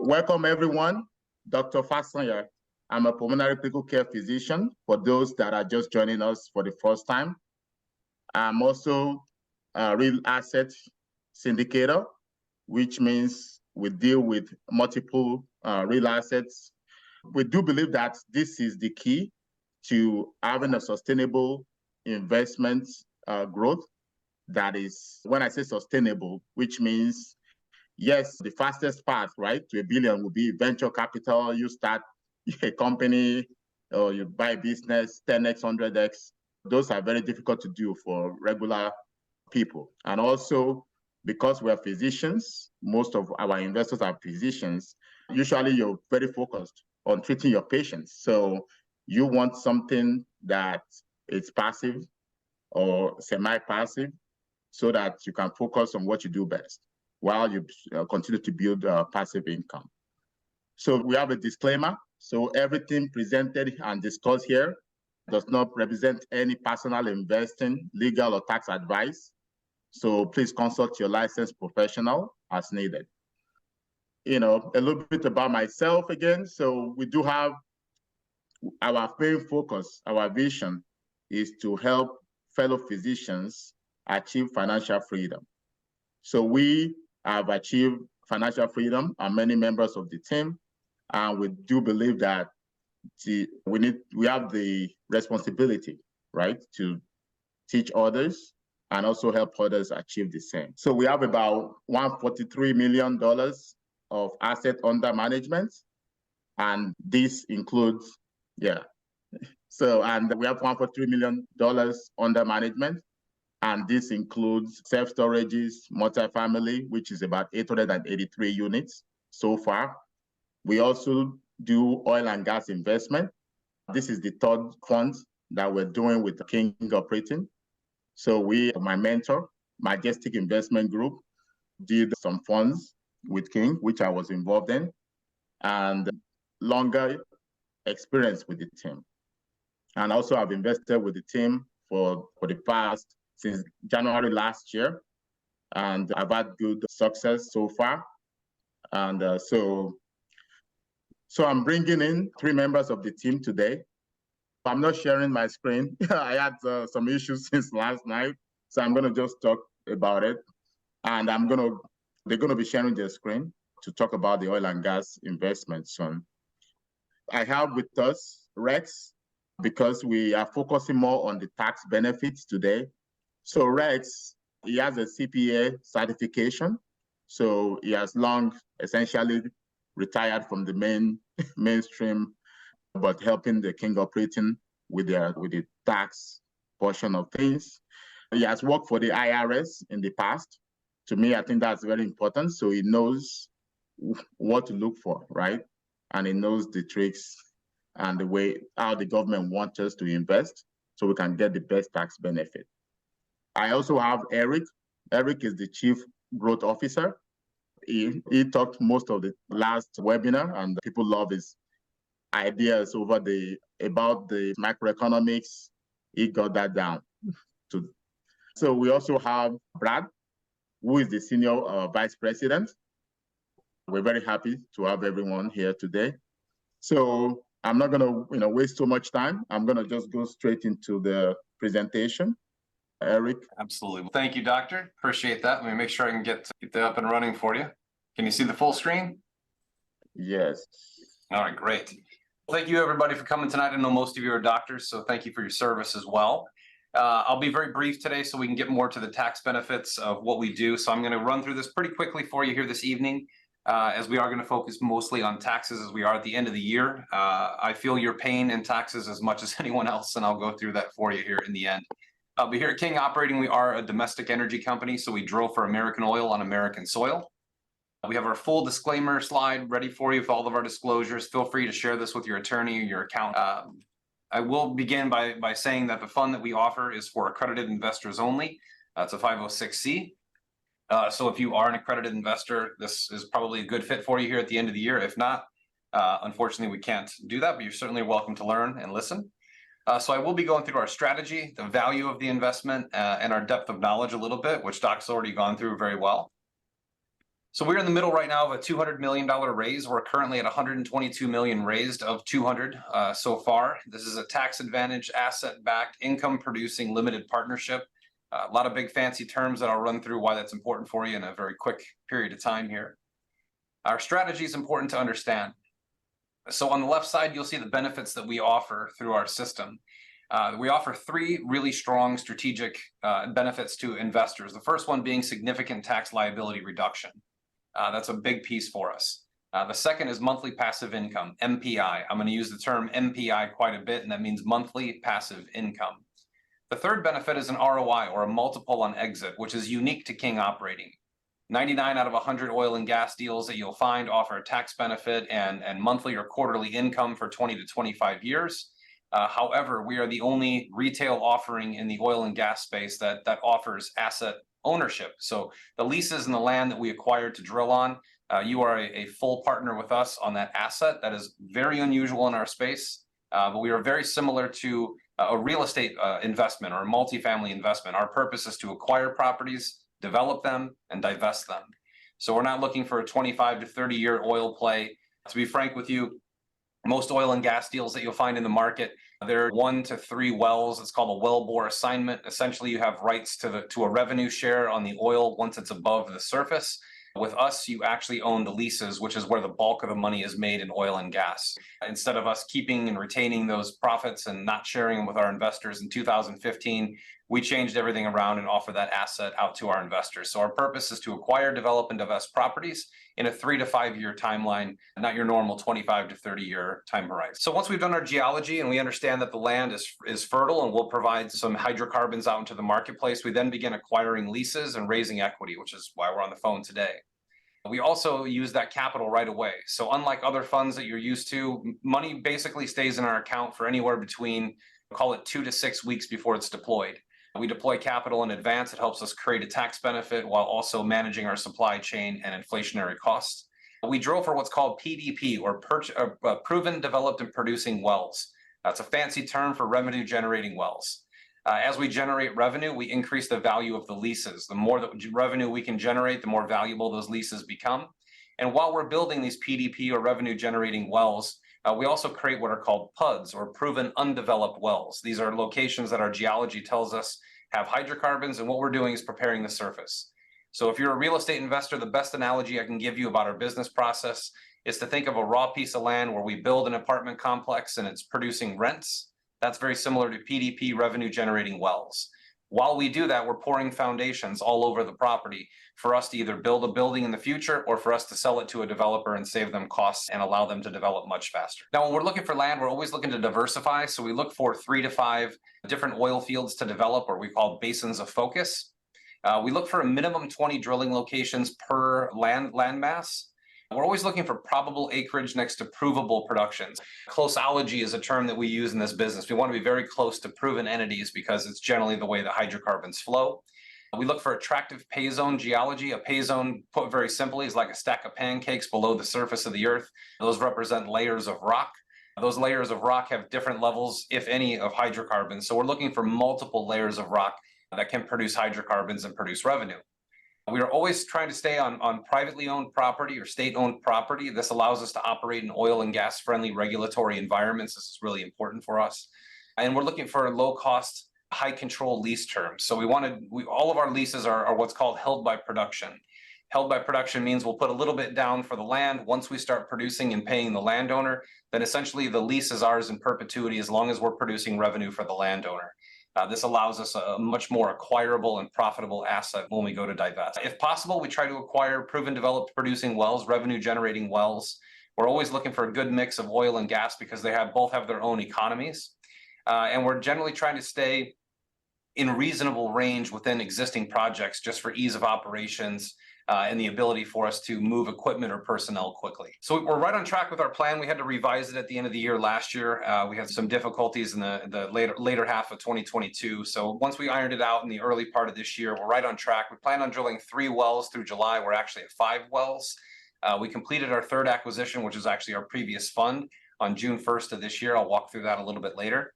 Welcome, everyone. Dr. Fasanya. I'm a pulmonary critical care physician for those that are just joining us for the first time. I'm also a real asset syndicator, which means we deal with multiple real assets. We do believe that this is the key to having a sustainable investment growth. That is, when I say sustainable, which means, yes, the fastest path, right, to $1 billion would be venture capital. You start a company or you buy a business, 10x, 100x. Those are very difficult to do for regular people. And also, because we are physicians, most of our investors are physicians, usually you're very focused on treating your patients. So you want something that is passive or semi-passive so that you can focus on what you do best while you continue to build passive income. So we have a disclaimer. So everything presented and discussed here does not represent any personal investing, legal, or tax advice. So please consult your licensed professional as needed. A little bit about myself again. So we do have our main focus, our vision is to help fellow physicians achieve financial freedom. So we have achieved financial freedom and many members of the team. And we do believe that we have the responsibility, right, to teach others and also help others achieve the same. So we have about $143 million of asset under management. And this includes, and we have $143 million under management. And this includes self-storages, multifamily, which is about 883 units so far. We also do oil and gas investment. This is the third fund that we're doing with King Operating. So my mentor, Majestic Investment Group, did some funds with King, which I was involved in, and longer experience with the team. And also I've invested with the team for the past, since January last year, and I've had good success so far. And so I'm bringing in 3 members of the team today. I'm not sharing my screen. I had some issues since last night, so I'm going to just talk about it. And they're going to be sharing their screen to talk about the oil and gas investment soon. I have with us Rex, because we are focusing more on the tax benefits today. So Rex, he has a CPA certification. So he has long essentially retired from the mainstream, but helping the King Operating with the tax portion of things. He has worked for the IRS in the past. To me, I think that's very important. So he knows what to look for, right? And he knows the tricks and the way how the government wants us to invest so we can get the best tax benefit. I also have Eric. Eric is the Chief Growth Officer. He talked most of the last webinar, and people love his ideas about the macroeconomics. He got that down. So we also have Brad, who is the Senior Vice President. We're very happy to have everyone here today. So I'm not going to waste so much time. I'm going to just go straight into the presentation. Eric. Absolutely. Thank you, Doctor. Appreciate that. Let me make sure I can get that up and running for you. Can you see the full screen? Yes. All right, great. Thank you, everybody, for coming tonight. I know most of you are doctors, so thank you for your service as well. I'll be very brief today so we can get more to the tax benefits of what we do. So I'm going to run through this pretty quickly for you here this evening, as we are going to focus mostly on taxes as we are at the end of the year. I feel your pain in taxes as much as anyone else, and I'll go through that for you here in the end. But here at King Operating, we are a domestic energy company, so we drill for American oil on American soil. We have our full disclaimer slide ready for you with all of our disclosures. Feel free to share this with your attorney or your accountant. I will begin by saying that the fund that we offer is for accredited investors only. It's a 506C. So if you are an accredited investor, this is probably a good fit for you here at the end of the year. If not, unfortunately, we can't do that, but you're certainly welcome to learn and listen. So I will be going through our strategy, the value of the investment, and our depth of knowledge a little bit, which Doc's already gone through very well. So we're in the middle right now of a $200 million raise. We're currently at 122 million raised of 200 so far. This is a tax advantage, asset-backed, income-producing limited partnership. A lot of big fancy terms that I'll run through why that's important for you in a very quick period of time here. Our strategy is important to understand. So on the left side, you'll see the benefits that we offer through our system. We offer three really strong strategic benefits to investors. The first one being significant tax liability reduction. That's a big piece for us. The second is monthly passive income, MPI. I'm going to use the term MPI quite a bit, and that means monthly passive income. The third benefit is an ROI, or a multiple on exit, which is unique to King Operating. 99 out of 100 oil and gas deals that you'll find offer a tax benefit and monthly or quarterly income for 20 to 25 years. However, we are the only retail offering in the oil and gas space that offers asset ownership. So the leases and the land that we acquired to drill on, you are a full partner with us on that asset. That is very unusual in our space, but we are very similar to a real estate investment or a multifamily investment. Our purpose is to acquire properties, develop them, and divest them. So we're not looking for a 25 to 30-year oil play. To be frank with you, most oil and gas deals that you'll find in the market, there are 1 to 3 wells. It's called a wellbore assignment. Essentially, you have rights to a revenue share on the oil once it's above the surface. With us, you actually own the leases, which is where the bulk of the money is made in oil and gas. Instead of us keeping and retaining those profits and not sharing them with our investors in 2015, we changed everything around and offer that asset out to our investors. So our purpose is to acquire, develop, and divest properties in a 3 to 5 year timeline, not your normal 25 to 30 year time horizon. So once we've done our geology and we understand that the land is fertile and will provide some hydrocarbons out into the marketplace, we then begin acquiring leases and raising equity, which is why we're on the phone today. We also use that capital right away. So unlike other funds that you're used to, money basically stays in our account for anywhere between, call it 2 to 6 weeks before it's deployed. We deploy capital in advance. It helps us create a tax benefit while also managing our supply chain and inflationary costs. We drill for what's called PDP, or proven, developed, and producing wells. That's a fancy term for revenue generating wells. As we generate revenue, we increase the value of the leases. The more revenue we can generate, the more valuable those leases become. And while we're building these PDP, or revenue generating wells, we also create what are called PUDs, or proven undeveloped wells. These are locations that our geology tells us have hydrocarbons, and what we're doing is preparing the surface. So if you're a real estate investor, the best analogy I can give you about our business process is to think of a raw piece of land where we build an apartment complex and it's producing rents. That's very similar to PDP, revenue generating wells. While we do that, we're pouring foundations all over the property for us to either build a building in the future or for us to sell it to a developer and save them costs and allow them to develop much faster. Now, when we're looking for land, we're always looking to diversify. So we look for 3 to 5 different oil fields to develop, or we call basins of focus. We look for a minimum 20 drilling locations per land mass. We're always looking for probable acreage next to provable productions. Closeology is a term that we use in this business. We want to be very close to proven entities because it's generally the way the hydrocarbons flow. We look for attractive pay zone geology. A pay zone, put very simply, is like a stack of pancakes below the surface of the earth. Those represent layers of rock. Those layers of rock have different levels, if any, of hydrocarbons. So we're looking for multiple layers of rock that can produce hydrocarbons and produce revenue. We are always trying to stay on privately owned property or state-owned property. This allows us to operate in oil and gas-friendly regulatory environments. This is really important for us. And we're looking for low-cost, high-control lease terms. So all of our leases are what's called held by production. Held by production means we'll put a little bit down for the land. Once we start producing and paying the landowner, then essentially the lease is ours in perpetuity as long as we're producing revenue for the landowner. This allows us a much more acquirable and profitable asset when we go to divest. If possible, we try to acquire proven, developed, producing wells, revenue generating wells. We're always looking for a good mix of oil and gas because they both have their own economies. And we're generally trying to stay in reasonable range within existing projects just for ease of operations and the ability for us to move equipment or personnel quickly. So we're right on track with our plan. We had to revise it at the end of the year last year. We had some difficulties in the later half of 2022. So once we ironed it out in the early part of this year, we're right on track. We plan on drilling 3 wells through July. We're actually at 5 wells. We completed our 3rd acquisition, which is actually our previous fund, on June 1st of this year. I'll walk through that a little bit later.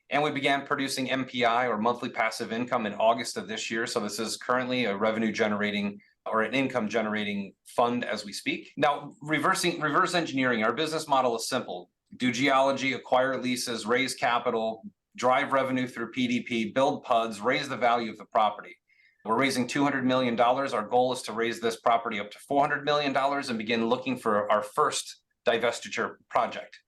And we began producing MPI, or monthly passive income, in August of this year. So this is currently a revenue generating or an income generating fund as we speak. Now, reverse engineering, our business model is simple. Do geology, acquire leases, raise capital, drive revenue through PDP, build PUDs, raise the value of the property. We're raising $200 million. Our goal is to raise this property up to $400 million and begin looking for our first divestiture project.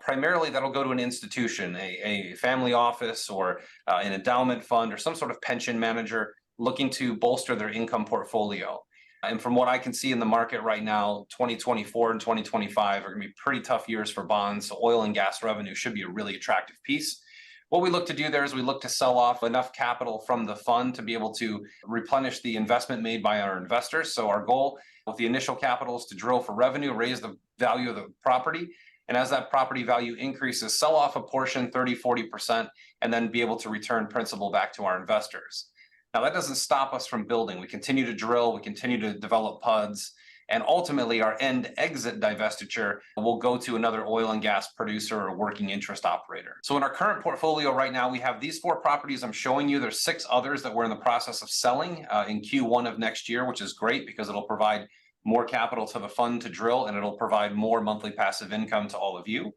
Primarily, that'll go to an institution, a family office or an endowment fund or some sort of pension manager looking to bolster their income portfolio. And from what I can see in the market right now, 2024 and 2025 are going to be pretty tough years for bonds. So oil and gas revenue should be a really attractive piece. What we look to do there is we look to sell off enough capital from the fund to be able to replenish the investment made by our investors. So our goal with the initial capital is to drill for revenue, raise the value of the property. And as that property value increases, sell off a portion, 30, 40%, and then be able to return principal back to our investors. Now, that doesn't stop us from building. We continue to drill, we continue to develop PUDs, and ultimately our end exit divestiture will go to another oil and gas producer or working interest operator. So in our current portfolio right now, we have these 4 properties I'm showing you. There's 6 others that we're in the process of selling in Q1 of next year, which is great because it'll provide more capital to the fund to drill, and it'll provide more monthly passive income to all of you.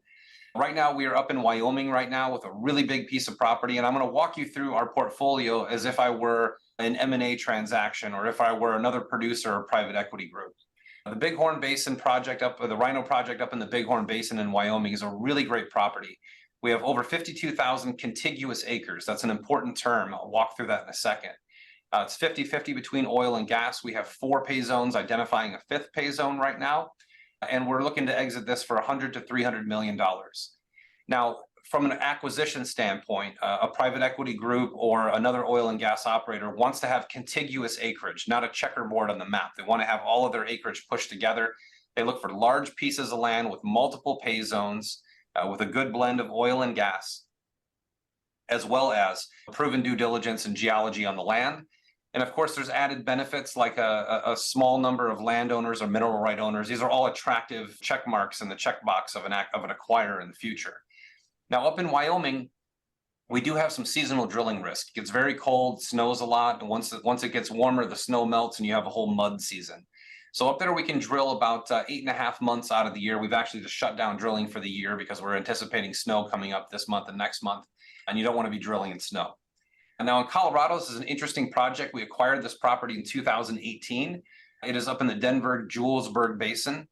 Right now, we are up in Wyoming right now with a really big piece of property, and I'm going to walk you through our portfolio as if I were an M&A transaction or if I were another producer or private equity group. The Bighorn Basin project the Rhino project up in the Bighorn Basin in Wyoming is a really great property. We have over 52,000 contiguous acres. That's an important term. I'll walk through that in a second. It's 50-50 between oil and gas. We have 4 pay zones, identifying a 5th pay zone right now. And we're looking to exit this for $100 to $300 million. Now, from an acquisition standpoint, a private equity group or another oil and gas operator wants to have contiguous acreage, not a checkerboard on the map. They want to have all of their acreage pushed together. They look for large pieces of land with multiple pay zones, with a good blend of oil and gas, as well as proven due diligence and geology on the land. And of course, there's added benefits like a small number of landowners or mineral right owners. These are all attractive check marks in the checkbox of an acquirer in the future. Now, up in Wyoming, we do have some seasonal drilling risk. It gets very cold, snows a lot, and once it gets warmer, the snow melts and you have a whole mud season. So up there, we can drill about 8.5 months out of the year. We've actually just shut down drilling for the year because we're anticipating snow coming up this month and next month, and you don't want to be drilling in snow. And now in Colorado, this is an interesting project. We acquired this property in 2018. It is up in the Denver-Julesburg Basin.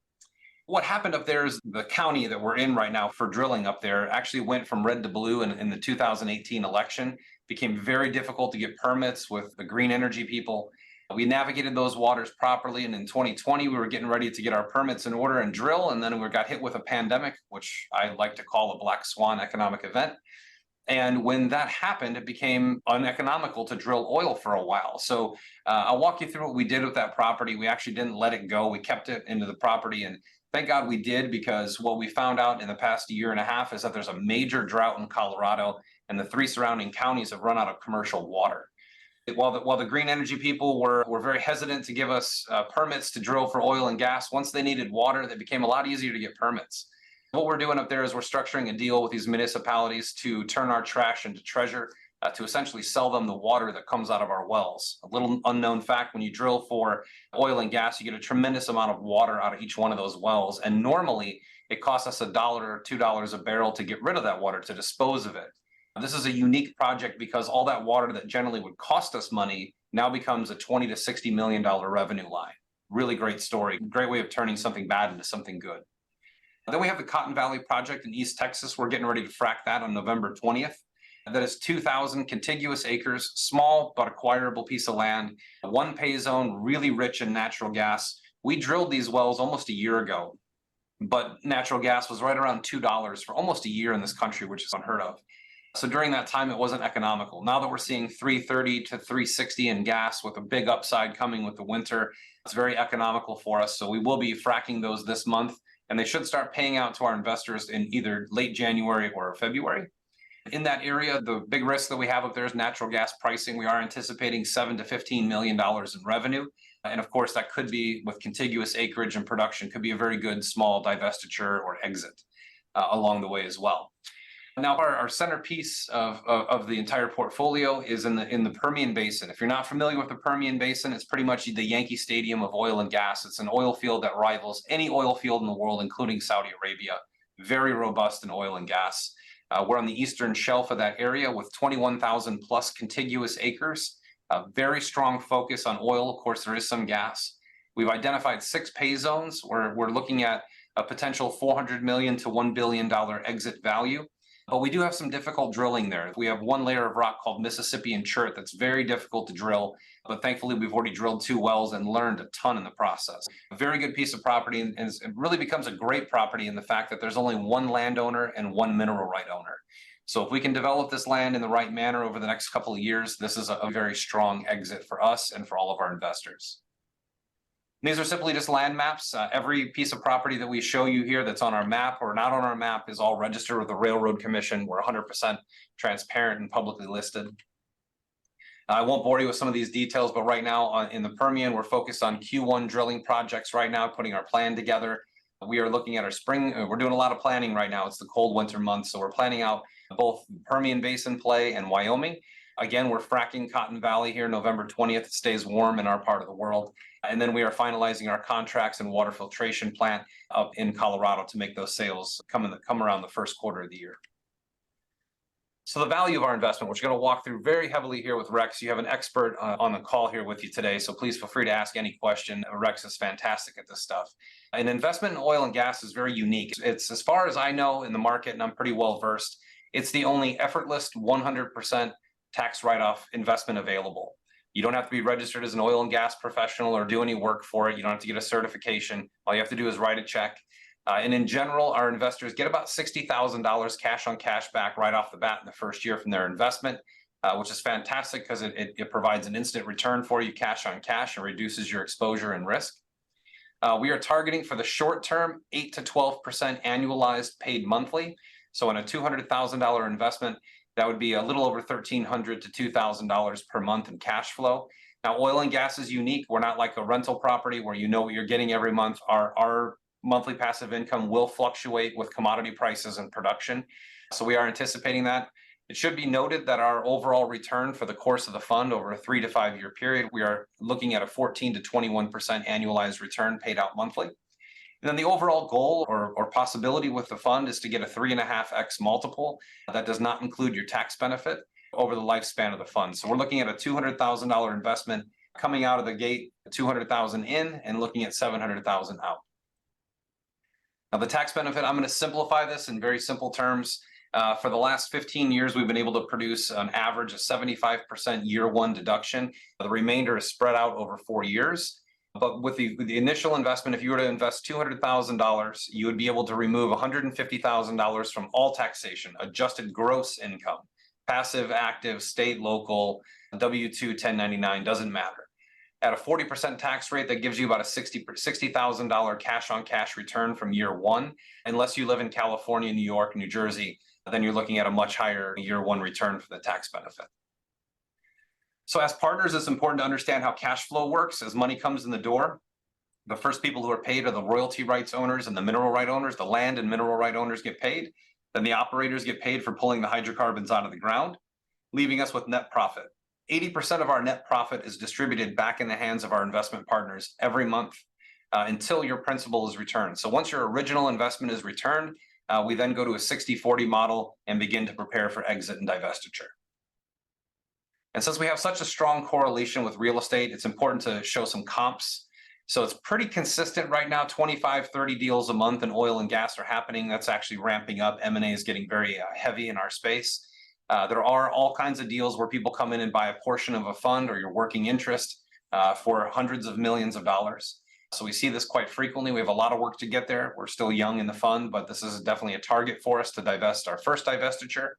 What happened up there is the county that we're in right now for drilling up there actually went from red to blue in the 2018 election. Became very difficult to get permits with the green energy people. We navigated those waters properly, and in 2020, we were getting ready to get our permits in order and drill, and then we got hit with a pandemic, which I like to call a black swan economic event. And when that happened, it became uneconomical to drill oil for a while. So I'll walk you through what we did with that property. We actually didn't let it go. We kept it into the property, and thank God we did, because what we found out in the past 1.5 years is that there's a major drought in Colorado, and the 3 surrounding counties have run out of commercial water. While the green energy people were very hesitant to give us permits to drill for oil and gas, once they needed water, it became a lot easier to get permits. What we're doing up there is we're structuring a deal with these municipalities to turn our trash into treasure, to essentially sell them the water that comes out of our wells. A little unknown fact, when you drill for oil and gas, you get a tremendous amount of water out of each one of those wells. And normally it costs us $1 or $2 a barrel to get rid of that water, to dispose of it. This is a unique project because all that water that generally would cost us money now becomes a $20 to $60 million revenue line. Really great story. Great way of turning something bad into something good. Then we have the Cotton Valley project in East Texas. We're getting ready to frack that on November 20th. That is 2,000 contiguous acres, small but acquirable piece of land, 1 pay zone, really rich in natural gas. We drilled these wells almost 1 year ago, but natural gas was right around $2 for almost 1 year in this country, which is unheard of. So during that time, it wasn't economical. Now that we're seeing $3.30 to $3.60 in gas with a big upside coming with the winter, it's very economical for us. So we will be fracking those this month, and they should start paying out to our investors in either late January or February. In that area, the big risk that we have up there is natural gas pricing. We are anticipating $7 to $15 million in revenue. And of course, that could be, with contiguous acreage and production, could be a very good small divestiture or exit along the way as well. Now, our centerpiece of the entire portfolio is in the Permian Basin. If you're not familiar with the Permian Basin, it's pretty much the Yankee Stadium of oil and gas. It's an oil field that rivals any oil field in the world, including Saudi Arabia. Very robust in oil and gas. We're on the eastern shelf of that area with 21,000 plus contiguous acres. A very strong focus on oil. Of course, there is some gas. We've identified 6 pay zones where we're looking at a potential $400 million to $1 billion exit value. But we do have some difficult drilling there. We have one layer of rock called Mississippian Chert that's very difficult to drill, but thankfully we've already drilled 2 wells and learned a ton in the process. A very good piece of property, and it really becomes a great property in the fact that there's only one landowner and one mineral right owner. So if we can develop this land in the right manner over the next couple of years, this is a very strong exit for us and for all of our investors. These are simply just land maps. Every piece of property that we show you here that's on our map or not on our map is all registered with the Railroad Commission. We're 100% transparent and publicly listed. I won't bore you with some of these details, but right now in the Permian, we're focused on Q1 drilling projects right now, putting our plan together. We are looking at our spring. We're doing a lot of planning right now. It's the cold winter months, so we're planning out both Permian Basin play and Wyoming. Again, we're fracking Cotton Valley here November 20th. It stays warm in our part of the world. And then we are finalizing our contracts and water filtration plant up in Colorado to make those sales come around the first quarter of the year. So the value of our investment, which we're going to walk through very heavily here with Rex. You have an expert on the call here with you today, so please feel free to ask any question. Rex is fantastic at this stuff. An investment in oil and gas is very unique. It's, as far as I know in the market, and I'm pretty well versed, it's the only effortless 100% tax write-off investment available. You don't have to be registered as an oil and gas professional or do any work for it. You don't have to get a certification. All you have to do is write a check. And in general, our investors get about $60,000 cash on cash back right off the bat in the first year from their investment, which is fantastic because it provides an instant return for you, cash on cash, and reduces your exposure and risk. We are targeting for the short term 8 to 12% annualized paid monthly. So in a $200,000 investment, that would be a little over $1,300 to $2,000 per month in cash flow. Now, oil and gas is unique. We're not like a rental property where you know what you're getting every month. Our monthly passive income will fluctuate with commodity prices and production. So we are anticipating that. It should be noted that our overall return for the course of the fund over a 3 to 5 year period, we are looking at a 14 to 21% annualized return paid out monthly. And then the overall goal or possibility with the fund is to get a 3.5x multiple. That does not include your tax benefit over the lifespan of the fund. So we're looking at a $200,000 investment coming out of the gate, $200,000 in, and looking at $700,000 out. Now the tax benefit, I'm going to simplify this in very simple terms. For the last 15 years, we've been able to produce an average of 75% year one deduction. The remainder is spread out over 4 years. But with the initial investment, if you were to invest $200,000, you would be able to remove $150,000 from all taxation, adjusted gross income, passive, active, state, local, W-2, 1099, doesn't matter. At a 40% tax rate, that gives you about a $60,000 cash on cash return from year one. Unless you live in California, New York, New Jersey, then you're looking at a much higher year one return for the tax benefit. So as partners, it's important to understand how cash flow works. As money comes in the door, the first people who are paid are the royalty rights owners and the mineral right owners. The land and mineral right owners get paid. Then the operators get paid for pulling the hydrocarbons out of the ground, leaving us with net profit. 80% of our net profit is distributed back in the hands of our investment partners every month until your principal is returned. So once your original investment is returned, we then go to a 60-40 model and begin to prepare for exit and divestiture. And since we have such a strong correlation with real estate, it's important to show some comps. So it's pretty consistent right now. 25, 30 deals a month in oil and gas are happening. That's actually ramping up. M&A is getting very heavy in our space. There are all kinds of deals where people come in and buy a portion of a fund or your working interest for hundreds of millions of dollars. So we see this quite frequently. We have a lot of work to get there. We're still young in the fund, but this is definitely a target for us to divest our first divestiture.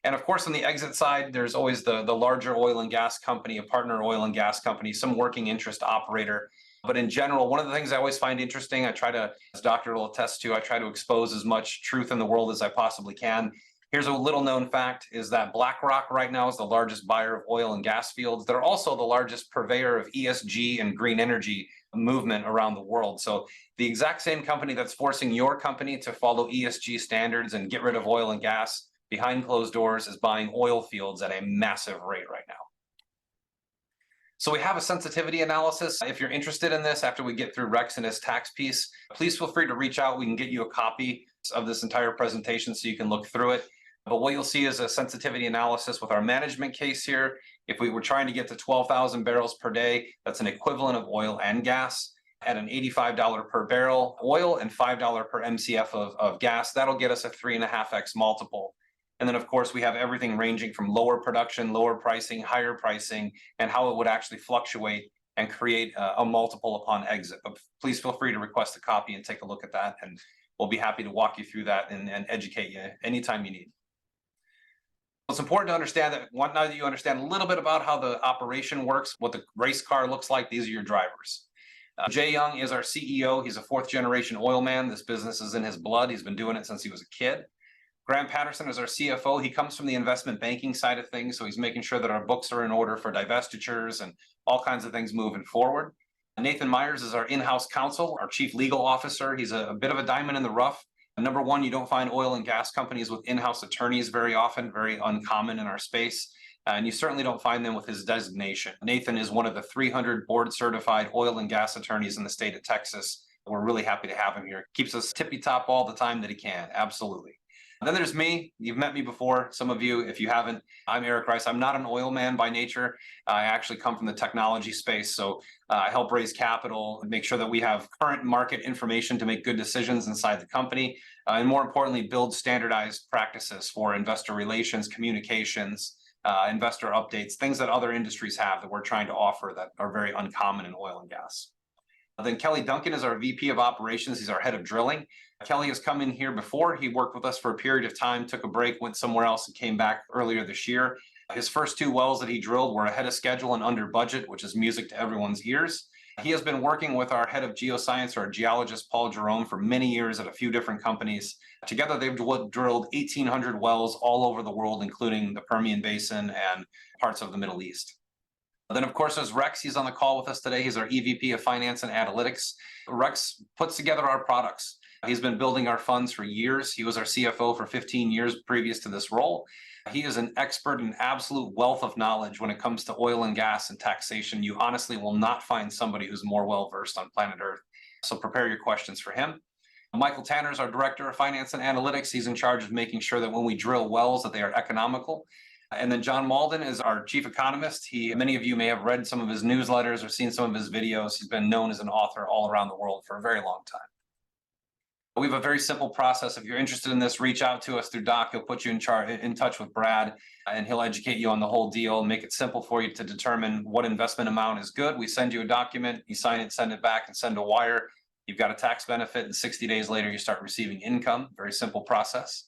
And of course, on the exit side, there's always the larger oil and gas company, a partner oil and gas company, some working interest operator. But in general, one of the things I always find interesting, I try to, as Dr. will attest to, I try to expose as much truth in the world as I possibly can. Here's a little known fact is that BlackRock right now is the largest buyer of oil and gas fields. They're also the largest purveyor of ESG and green energy movement around the world. So the exact same company that's forcing your company to follow ESG standards and get rid of oil and gas, behind closed doors is buying oil fields at a massive rate right now. So we have a sensitivity analysis. If you're interested in this, after we get through Rex and his tax piece, please feel free to reach out. We can get you a copy of this entire presentation so you can look through it. But what you'll see is a sensitivity analysis with our management case here. If we were trying to get to 12,000 barrels per day, that's an equivalent of oil and gas at an $85 per barrel oil and $5 per MCF of gas. That'll get us a 3.5x multiple. And then, of course, we have everything ranging from lower production, lower pricing, higher pricing, and how it would actually fluctuate and create a multiple upon exit. But please feel free to request a copy and take a look at that, and we'll be happy to walk you through that and educate you anytime you need. It's important to understand that now that you understand a little bit about how the operation works, what the race car looks like, these are your drivers. Jay Young is our CEO. He's a fourth generation oil man. This business is in his blood. He's been doing it since he was a kid. Graham Patterson is our CFO. He comes from the investment banking side of things, so he's making sure that our books are in order for divestitures and all kinds of things moving forward. Nathan Myers is our in-house counsel, our chief legal officer. He's a bit of a diamond in the rough. Number one, you don't find oil and gas companies with in-house attorneys very often, very uncommon in our space. And you certainly don't find them with his designation. Nathan is one of the 300 board certified oil and gas attorneys in the state of Texas. We're really happy to have him here. Keeps us tippy top all the time that he can. Absolutely. Then there's me. You've met me before. Some of you, if you haven't, I'm Eric Rice. I'm not an oil man by nature. I actually come from the technology space. So I help raise capital, make sure that we have current market information to make good decisions inside the company. And more importantly, build standardized practices for investor relations, communications, investor updates, things that other industries have that we're trying to offer that are very uncommon in oil and gas. Then Kelly Duncan is our VP of operations. He's our head of drilling. Kelly has come in here before. He worked with us for a period of time, took a break, went somewhere else, and came back earlier this year. His first 2 wells that he drilled were ahead of schedule and under budget, which is music to everyone's ears. He has been working with our head of geoscience, our geologist, Paul Jerome, for many years at a few different companies. Together, they've drilled 1,800 wells all over the world, including the Permian Basin and parts of the Middle East. Then, of course, there's Rex. He's on the call with us today. He's our EVP of Finance and Analytics. Rex puts together our products. He's been building our funds for years. He was our CFO for 15 years previous to this role. He is an expert and absolute wealth of knowledge when it comes to oil and gas and taxation. You honestly will not find somebody who's more well-versed on planet Earth. So prepare your questions for him. Michael Tanner is our Director of Finance and Analytics. He's in charge of making sure that when we drill wells that they are economical. And then John Malden is our chief economist. Many of you may have read some of his newsletters or seen some of his videos. He's been known as an author all around the world for a very long time. We have a very simple process. If you're interested in this, reach out to us through Doc. He'll put you in touch with Brad, and he'll educate you on the whole deal and make it simple for you to determine what investment amount is good. We send you a document, you sign it, send it back, and send a wire. You've got a tax benefit, and 60 days later, you start receiving income. Very simple process.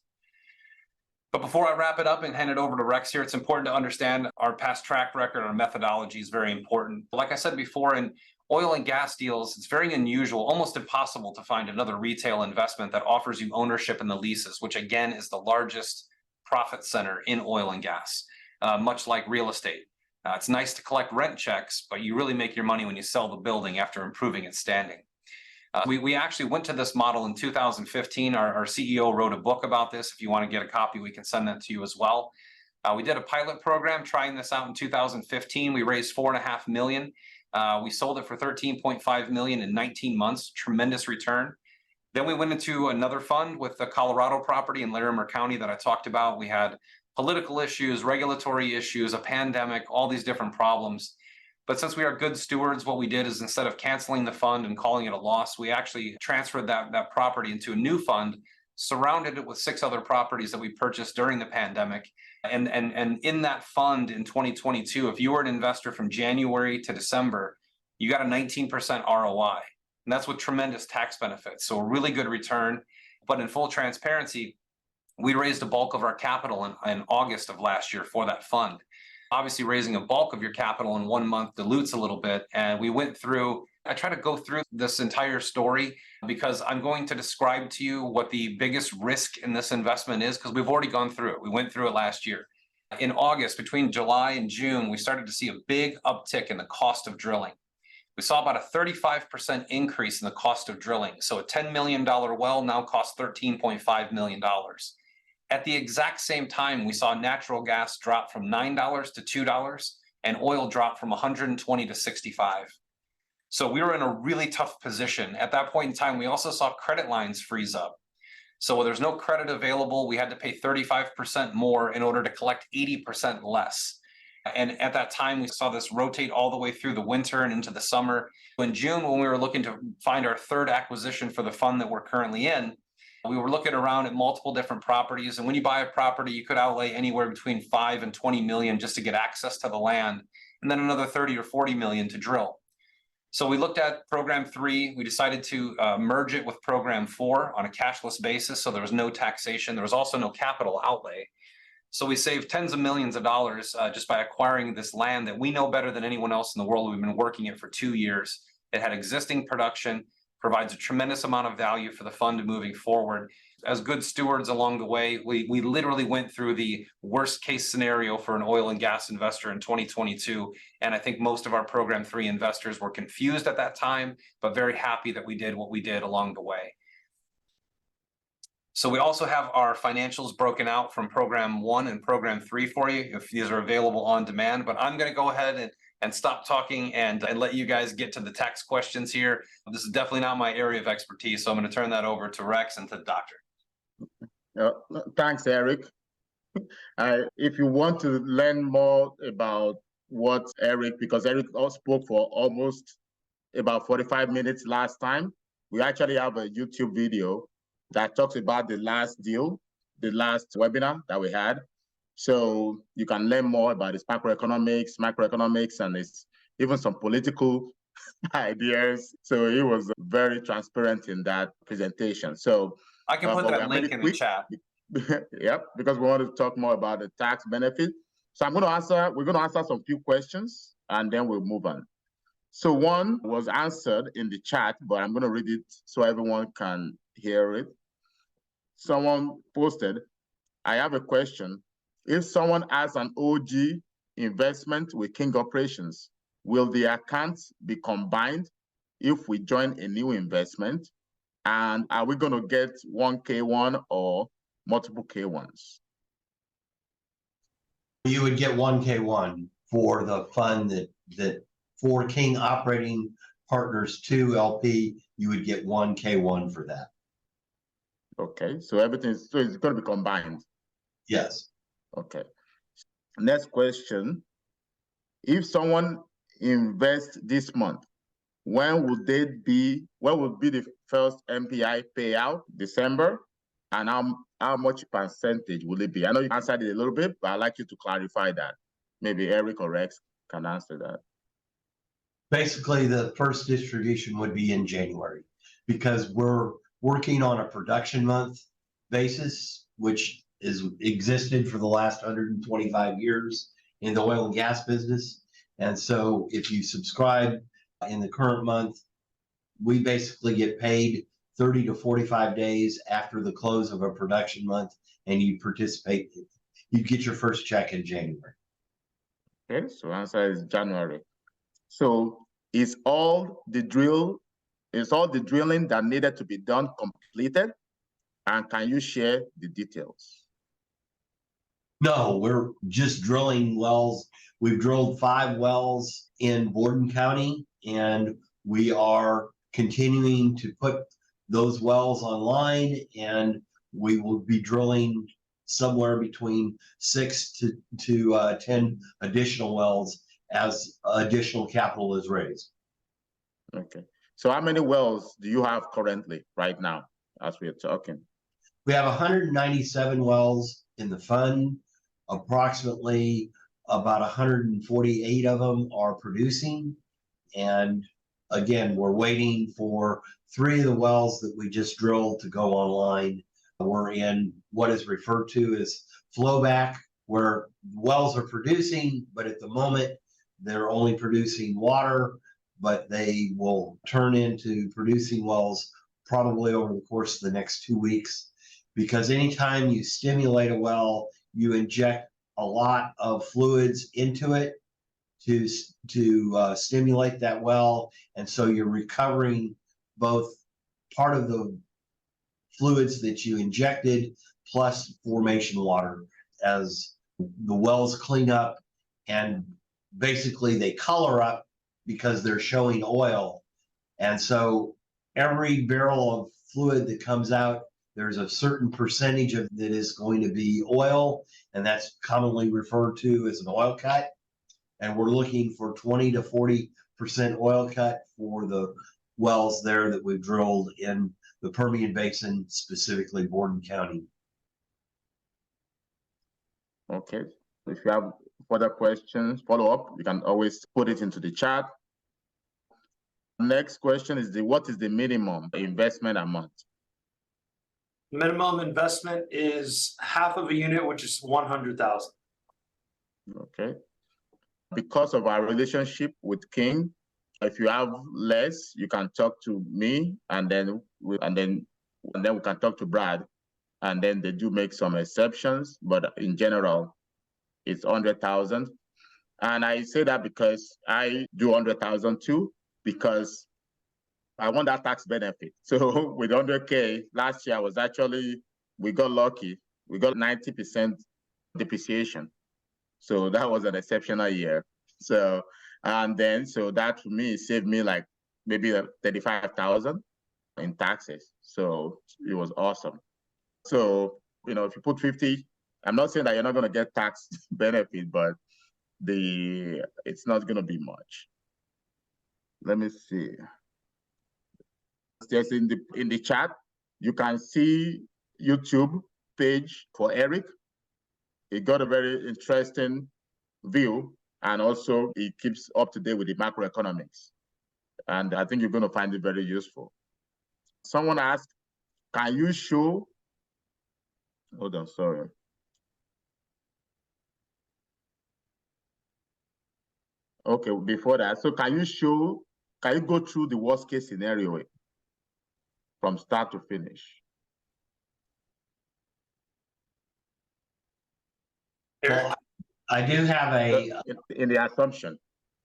But before I wrap it up and hand it over to Rex here, it's important to understand our past track record. Our methodology is very important. Like I said before, in oil and gas deals, it's very unusual, almost impossible to find another retail investment that offers you ownership in the leases, which again is the largest profit center in oil and gas, much like real estate. It's nice to collect rent checks, but you really make your money when you sell the building after improving its standing. We actually went to this model in 2015. Our CEO wrote a book about this. If you want to get a copy, we can send that to you as well. We did a pilot program trying this out in 2015. We raised $4.5 million. We sold it for $13.5 million in 19 months. Tremendous return. Then we went into another fund with the Colorado property in Larimer County that I talked about. We had political issues, regulatory issues, a pandemic, all these different problems. But since we are good stewards, what we did is instead of canceling the fund and calling it a loss, we actually transferred that property into a new fund, surrounded it with 6 other properties that we purchased during the pandemic. And in that fund in 2022, if you were an investor from January to December, you got a 19% ROI. And that's with tremendous tax benefits. So a really good return. But in full transparency, we raised a bulk of our capital in August of last year for that fund. Obviously, raising a bulk of your capital in 1 month dilutes a little bit. And we went through, I try to go through this entire story because I'm going to describe to you what the biggest risk in this investment is, because we've already gone through it. We went through it last year. In August, between July and June, we started to see a big uptick in the cost of drilling. We saw about a 35% increase in the cost of drilling. So a $10 million well now costs $13.5 million. At the exact same time, we saw natural gas drop from $9 to $2 and oil drop from 120 to 65. So we were in a really tough position. At that point in time, we also saw credit lines freeze up. So when there's no credit available, we had to pay 35% more in order to collect 80% less. And at that time, we saw this rotate all the way through the winter and into the summer. In June, when we were looking to find our third acquisition for the fund that we're currently in, we were looking around at multiple different properties. And when you buy a property, you could outlay anywhere between 5 and 20 million just to get access to the land, and then another 30 or 40 million to drill. So we looked at program 3. We decided to merge it with program 4 on a cashless basis. So there was no taxation. There was also no capital outlay. So we saved tens of millions of dollars just by acquiring this land that we know better than anyone else in the world. We've been working it for 2 years. It had existing production, provides a tremendous amount of value for the fund moving forward. As good stewards along the way, we literally went through the worst case scenario for an oil and gas investor in 2022. And I think most of our program 3 investors were confused at that time, but very happy that we did what we did along the way. So we also have our financials broken out from program 1 and program 3 for you, if these are available on demand. But I'm going to go ahead and stop talking and let you guys get to the tax questions here. This is definitely not my area of expertise, so I'm going to turn that over to Rex and to the doctor. Thanks, Eric. If you want to learn more about what Eric, because Eric spoke for almost about 45 minutes last time, we actually have a YouTube video that talks about the last deal, the last webinar that we had. So you can learn more about its macroeconomics, and its even some political ideas. So he was very transparent in that presentation. So I can put that link in the chat. Yep, because we want to talk more about the tax benefit. So we're going to answer some few questions and then we'll move on. So one was answered in the chat, but I'm going to read it so everyone can hear it. Someone posted, I have a question. If someone has an OG investment with King Operations, will the accounts be combined if we join a new investment? And are we going to get one K1 or multiple K1s? You would get one K1 for the fund that for King Operating Partners 2 LP, you would get one K1 for that. Okay, so it's going to be combined. Yes. Okay. Next question. If someone invests this month, when would be the first MPI payout? December? And how much percentage will it be? I know you answered it a little bit, but I'd like you to clarify that. Maybe Eric or Rex can answer that. Basically, the first distribution would be in January because we're working on a production month basis, which is existed for the last 125 years in the oil and gas business. And so if you subscribe in the current month, we basically get paid 30 to 45 days after the close of a production month, and you participate. You get your first check in January. Okay, so answer is January. So is all the drilling that needed to be done completed? And can you share the details? No, we're just drilling wells. We've drilled 5 wells in Borden County, and we are continuing to put those wells online, and we will be drilling somewhere between 6 to 10 additional wells as additional capital is raised. Okay. So how many wells do you have currently right now as we are talking? We have 197 wells in the fund. Approximately about 148 of them are producing. And again, we're waiting for 3 of the wells that we just drilled to go online. We're in what is referred to as flowback, where wells are producing, but at the moment they're only producing water, but they will turn into producing wells probably over the course of the next 2 weeks. Because anytime you stimulate a well, you inject a lot of fluids into it to stimulate that well. And so you're recovering both part of the fluids that you injected plus formation water as the wells clean up, and basically they color up because they're showing oil. And so every barrel of fluid that comes out, there's a certain percentage of that is going to be oil, and that's commonly referred to as an oil cut. And we're looking for 20 to 40% oil cut for the wells there that we've drilled in the Permian Basin, specifically Borden County. Okay. If you have further questions, follow up, you can always put it into the chat. Next question is what is the minimum investment amount? Minimum investment is half of a unit, which is 100,000. Okay. Because of our relationship with King, if you have less, you can talk to me, and then we can talk to Brad, and then they do make some exceptions, but in general, it's 100,000. And I say that because I do 100,000 too, because I want that tax benefit. So with 100K, last year we got lucky. We got 90% depreciation. So that was an exceptional year. So that for me saved me like maybe 35,000 in taxes. So it was awesome. So, if you put 50, I'm not saying that you're not going to get tax benefit, but it's not going to be much. Let me see. Just in the chat, you can see YouTube page for Eric. He got a very interesting view, and also he keeps up to date with the macroeconomics. And I think you're going to find it very useful. Someone asked, can you show, hold on, sorry. Okay, before that, so can you go through the worst case scenario from start to finish? Well, I do have in the assumption.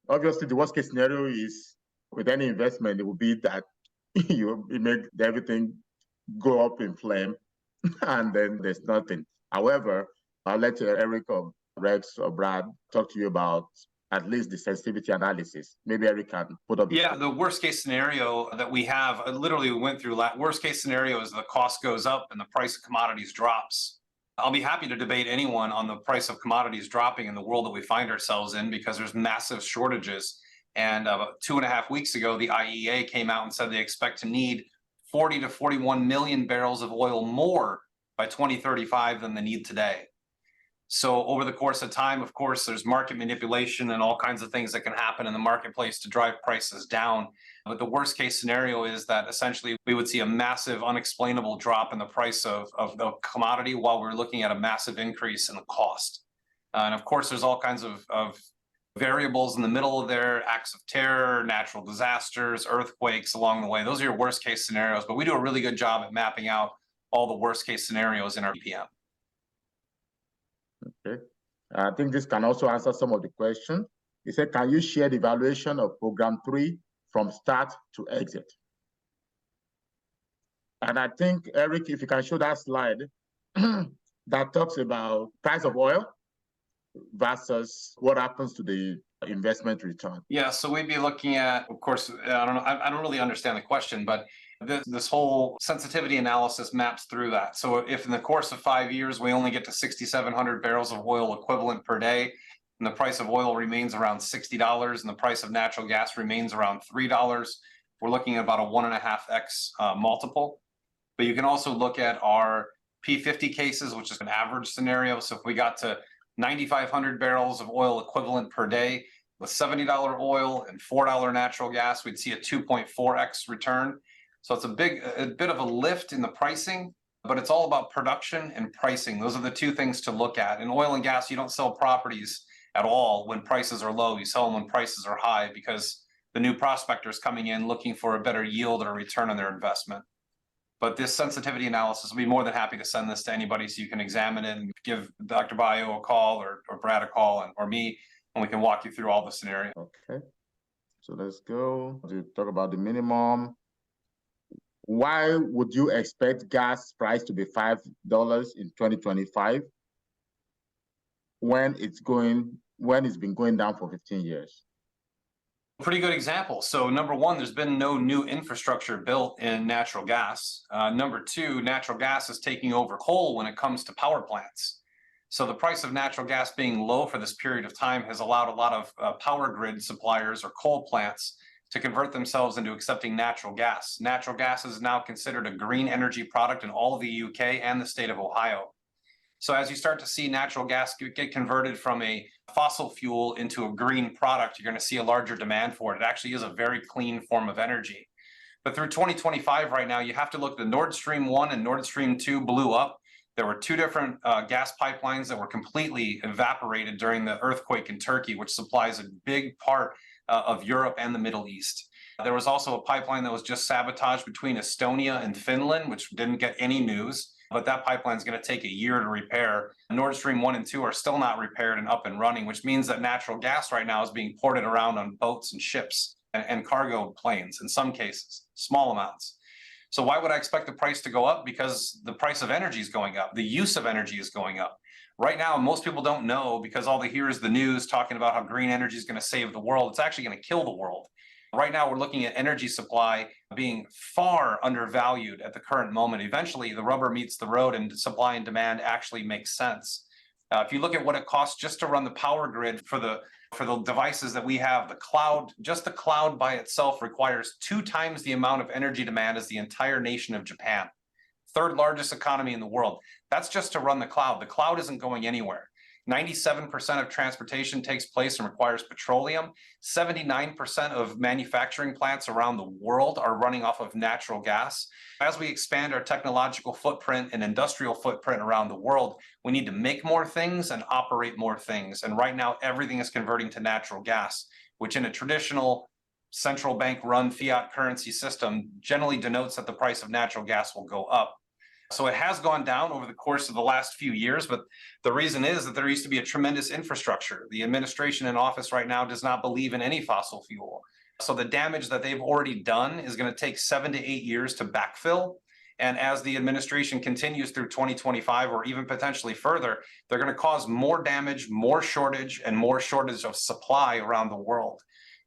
Obviously, the worst case scenario is with any investment, it will be that you make everything go up in flame and then there's nothing. However, I'll let Eric or Rex or Brad talk to you about at least the sensitivity analysis. Maybe Eric can put up. Yeah, the worst case scenario that we have, literally we went through worst case scenario is the cost goes up and the price of commodities drops. I'll be happy to debate anyone on the price of commodities dropping in the world that we find ourselves in, because there's massive shortages. And 2.5 weeks ago, the IEA came out and said they expect to need 40 to 41 million barrels of oil more by 2035 than they need today. So over the course of time, of course, there's market manipulation and all kinds of things that can happen in the marketplace to drive prices down. But the worst case scenario is that essentially we would see a massive unexplainable drop in the price of the commodity while we're looking at a massive increase in the cost. And of course, there's all kinds of variables in the middle of there, acts of terror, natural disasters, earthquakes along the way. Those are your worst case scenarios, but we do a really good job at mapping out all the worst case scenarios in our PPM. Okay. I think this can also answer some of the questions. He said, can you share the evaluation of program 3 from start to exit? And I think, Eric, if you can show that slide that talks about price of oil versus what happens to the investment return. Yeah, so we'd be looking at, of course, I don't know, I don't really understand the question, but this whole sensitivity analysis maps through that. So if in the course of 5 years, we only get to 6,700 barrels of oil equivalent per day, and the price of oil remains around $60, and the price of natural gas remains around $3, we're looking at about a 1.5x multiple. But you can also look at our P50 cases, which is an average scenario. So if we got to 9,500 barrels of oil equivalent per day with $70 oil and $4 natural gas, we'd see a 2.4x return. So it's a bit of a lift in the pricing, but it's all about production and pricing. Those are the two things to look at. In oil and gas, you don't sell properties at all when prices are low. You sell them when prices are high, because the new prospectors coming in looking for a better yield or a return on their investment. But this sensitivity analysis, I'll be more than happy to send this to anybody so you can examine it and give Dr. Bayo a call or Brad a call or me, and we can walk you through all the scenarios. Okay, so let's go to talk about the minimum. why would you expect gas price to be $5 in 2025 when it's been going down for 15 years? Pretty good example. So number one, there's been no new infrastructure built in natural gas. Number two, natural gas is taking over coal when it comes to power plants. So the price of natural gas being low for this period of time has allowed a lot of power grid suppliers or coal plants to convert themselves into accepting natural gas. Natural gas is now considered a green energy product in all of the UK and the state of Ohio. So as you start to see natural gas get converted from a fossil fuel into a green product, you're going to see a larger demand for it. It actually is a very clean form of energy. But through 2025 right now, you have to look at the Nord Stream 1 and Nord Stream 2 blew up. There were two different gas pipelines that were completely evaporated during the earthquake in Turkey, which supplies a big part of Europe and the Middle East. There was also a pipeline that was just sabotaged between Estonia and Finland, which didn't get any news. But that pipeline is going to take a year to repair. Nord Stream 1 and 2 are still not repaired and up and running, which means that natural gas right now is being ported around on boats and ships and cargo planes in some cases, small amounts. So why would I expect the price to go up? Because the price of energy is going up. The use of energy is going up. Right now, most people don't know because all they hear is the news talking about how green energy is going to save the world. It's actually going to kill the world. Right now, we're looking at energy supply being far undervalued at the current moment. Eventually, the rubber meets the road and supply and demand actually makes sense. If you look at what it costs just to run the power grid for the devices that we have, the cloud, just the cloud by itself requires 2 times the amount of energy demand as the entire nation of Japan. Third largest economy in the world. That's just to run the cloud. The cloud isn't going anywhere. 97% of transportation takes place and requires petroleum. 79% of manufacturing plants around the world are running off of natural gas. As we expand our technological footprint and industrial footprint around the world, we need to make more things and operate more things. And right now, everything is converting to natural gas, which in a traditional central bank run fiat currency system generally denotes that the price of natural gas will go up. So it has gone down over the course of the last few years, but the reason is that there used to be a tremendous infrastructure. The administration in office right now does not believe in any fossil fuel. So the damage that they've already done is going to take 7 to 8 years to backfill. And as the administration continues through 2025 or even potentially further, they're going to cause more damage, more shortage, and more shortage of supply around the world.